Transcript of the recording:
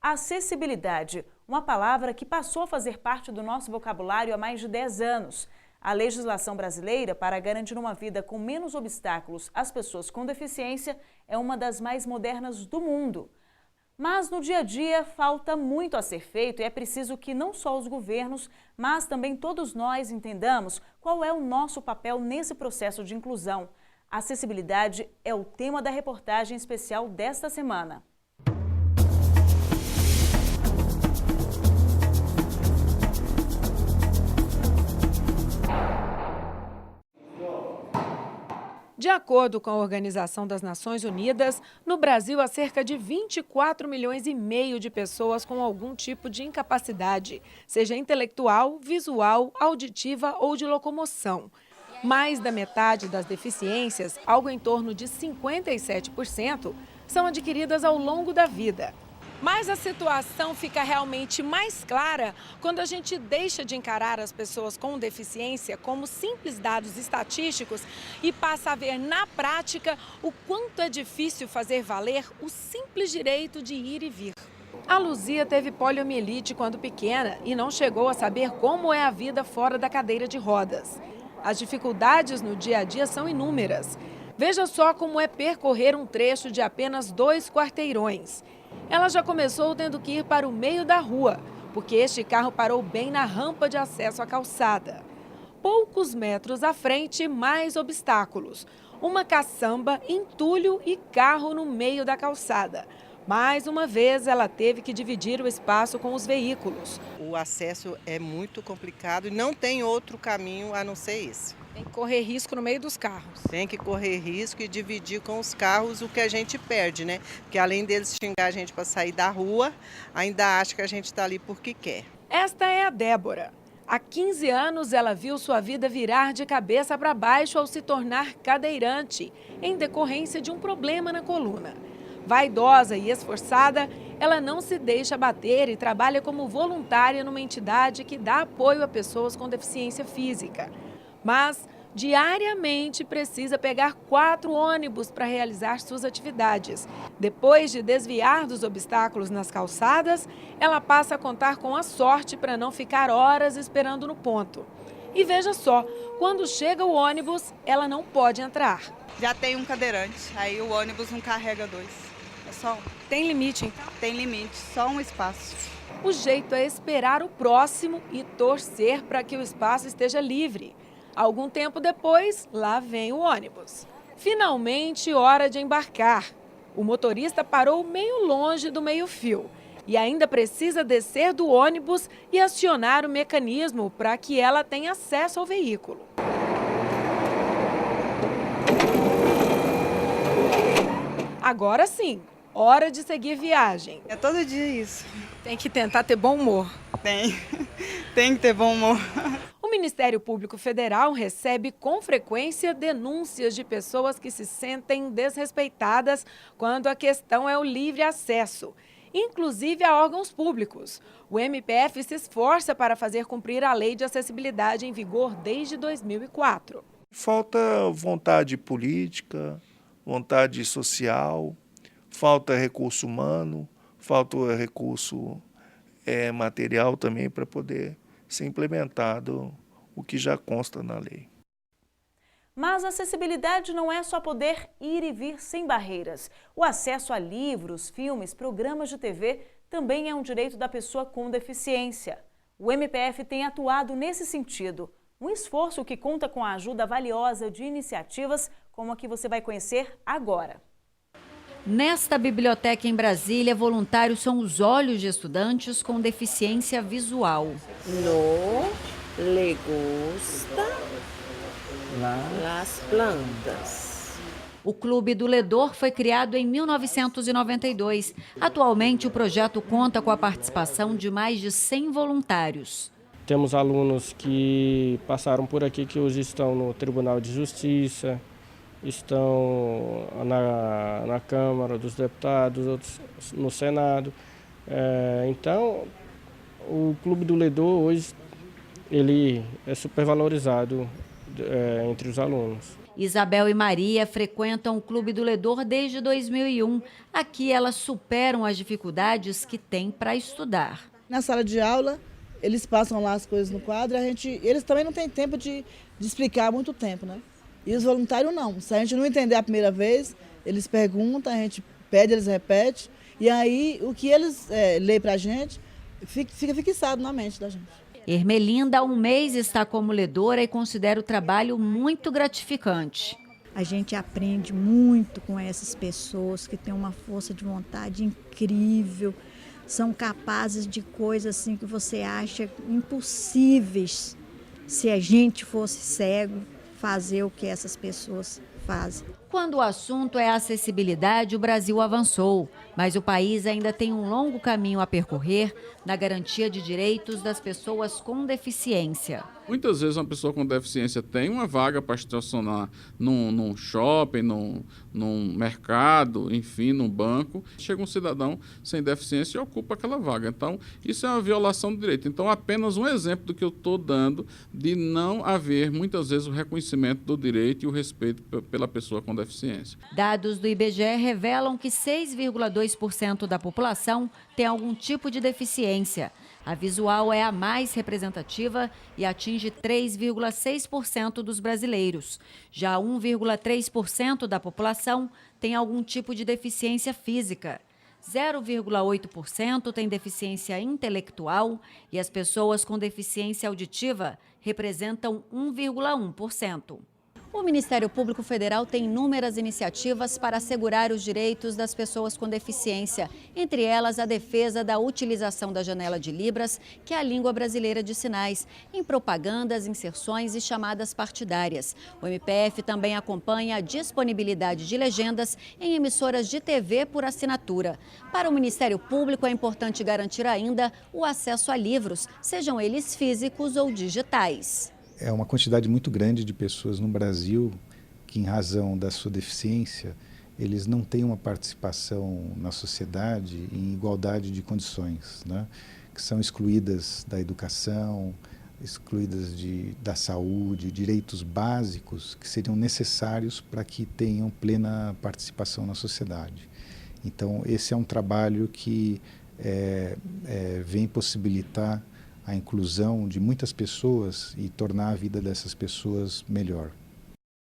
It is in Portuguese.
Acessibilidade, uma palavra que passou a fazer parte do nosso vocabulário há mais de 10 anos. A legislação brasileira, para garantir uma vida com menos obstáculos às pessoas com deficiência, é uma das mais modernas do mundo. Mas no dia a dia falta muito a ser feito e é preciso que não só os governos, mas também todos nós entendamos qual é o nosso papel nesse processo de inclusão. A acessibilidade é o tema da reportagem especial desta semana. De acordo com a Organização das Nações Unidas, no Brasil há cerca de 24 milhões e meio de pessoas com algum tipo de incapacidade, seja intelectual, visual, auditiva ou de locomoção. Mais da metade das deficiências, algo em torno de 57%, são adquiridas ao longo da vida. Mas a situação fica realmente mais clara quando a gente deixa de encarar as pessoas com deficiência como simples dados estatísticos e passa a ver na prática o quanto é difícil fazer valer o simples direito de ir e vir. A Luzia teve poliomielite quando pequena e não chegou a saber como é a vida fora da cadeira de rodas. As dificuldades no dia a dia são inúmeras. Veja só como é percorrer um trecho de apenas 2 quarteirões. Ela já começou tendo que ir para o meio da rua, porque este carro parou bem na rampa de acesso à calçada. Poucos metros à frente, mais obstáculos. Uma caçamba, entulho e carro no meio da calçada. Mais uma vez, ela teve que dividir o espaço com os veículos. O acesso é muito complicado e não tem outro caminho a não ser esse. Tem que correr risco no meio dos carros. Tem que correr risco e dividir com os carros o que a gente perde, né? Porque além deles xingar a gente para sair da rua, ainda acha que a gente está ali porque quer. Esta é a Débora. Há 15 anos, ela viu sua vida virar de cabeça para baixo ao se tornar cadeirante, em decorrência de um problema na coluna. Vaidosa e esforçada, ela não se deixa abater e trabalha como voluntária numa entidade que dá apoio a pessoas com deficiência física. Mas, diariamente, precisa pegar 4 ônibus para realizar suas atividades. Depois de desviar dos obstáculos nas calçadas, ela passa a contar com a sorte para não ficar horas esperando no ponto. E veja só, quando chega o ônibus, ela não pode entrar. Já tem um cadeirante, aí o ônibus não carrega 2. É só um. Tem limite, então? Tem limite, só um espaço. O jeito é esperar o próximo e torcer para que o espaço esteja livre. Algum tempo depois, lá vem o ônibus. Finalmente, hora de embarcar. O motorista parou meio longe do meio-fio e ainda precisa descer do ônibus e acionar o mecanismo para que ela tenha acesso ao veículo. Agora sim, hora de seguir viagem. É todo dia isso. Tem que tentar ter bom humor. Tem que ter bom humor. O Ministério Público Federal recebe com frequência denúncias de pessoas que se sentem desrespeitadas quando a questão é o livre acesso, inclusive a órgãos públicos. O MPF se esforça para fazer cumprir a Lei de Acessibilidade em vigor desde 2004. Falta vontade política, vontade social, falta recurso humano, falta recurso material também para poder ser implementado o que já consta na lei. Mas a acessibilidade não é só poder ir e vir sem barreiras. O acesso a livros, filmes, programas de TV também é um direito da pessoa com deficiência. O MPF tem atuado nesse sentido. Um esforço que conta com a ajuda valiosa de iniciativas como a que você vai conhecer agora. Nesta biblioteca em Brasília, voluntários são os olhos de estudantes com deficiência visual. No le gusta las plantas. O Clube do Ledor foi criado em 1992. Atualmente, o projeto conta com a participação de mais de 100 voluntários. Temos alunos que passaram por aqui, que hoje estão no Tribunal de Justiça, estão na Câmara dos Deputados, outros no Senado. Então, o Clube do Ledor hoje ele é supervalorizado entre os alunos. Isabel e Maria frequentam o Clube do Ledor desde 2001. Aqui elas superam as dificuldades que têm para estudar. Na sala de aula, eles passam lá as coisas no quadro, eles também não têm tempo de explicar há muito tempo, né? E os voluntários não. Se a gente não entender a primeira vez, eles perguntam, a gente pede, eles repetem. E aí o que eles lêem para a gente fica fixado na mente da gente. Ermelinda, há um mês, está como ledora e considera o trabalho muito gratificante. A gente aprende muito com essas pessoas que têm uma força de vontade incrível, são capazes de coisas assim que você acha impossíveis se a gente fosse cego fazer o que essas pessoas fazem. Quando o assunto é acessibilidade, o Brasil avançou, mas o país ainda tem um longo caminho a percorrer na garantia de direitos das pessoas com deficiência. Muitas vezes uma pessoa com deficiência tem uma vaga para estacionar num shopping, num mercado, enfim, num banco. Chega um cidadão sem deficiência e ocupa aquela vaga. Então, isso é uma violação do direito. Então, apenas um exemplo do que eu estou dando de não haver, muitas vezes, o reconhecimento do direito e o respeito pela pessoa com deficiência. Dados do IBGE revelam que 6,2% da população tem algum tipo de deficiência. A visual é a mais representativa e atinge 3,6% dos brasileiros. Já 1,3% da população tem algum tipo de deficiência física. 0,8% tem deficiência intelectual e as pessoas com deficiência auditiva representam 1,1%. O Ministério Público Federal tem inúmeras iniciativas para assegurar os direitos das pessoas com deficiência, entre elas a defesa da utilização da janela de Libras, que é a língua brasileira de sinais, em propagandas, inserções e chamadas partidárias. O MPF também acompanha a disponibilidade de legendas em emissoras de TV por assinatura. Para o Ministério Público é importante garantir ainda o acesso a livros, sejam eles físicos ou digitais. É uma quantidade muito grande de pessoas no Brasil que, em razão da sua deficiência, eles não têm uma participação na sociedade em igualdade de condições, né? Que são excluídas da educação, excluídas da saúde, direitos básicos que seriam necessários para que tenham plena participação na sociedade. Então, esse é um trabalho que vem possibilitar a inclusão de muitas pessoas e tornar a vida dessas pessoas melhor.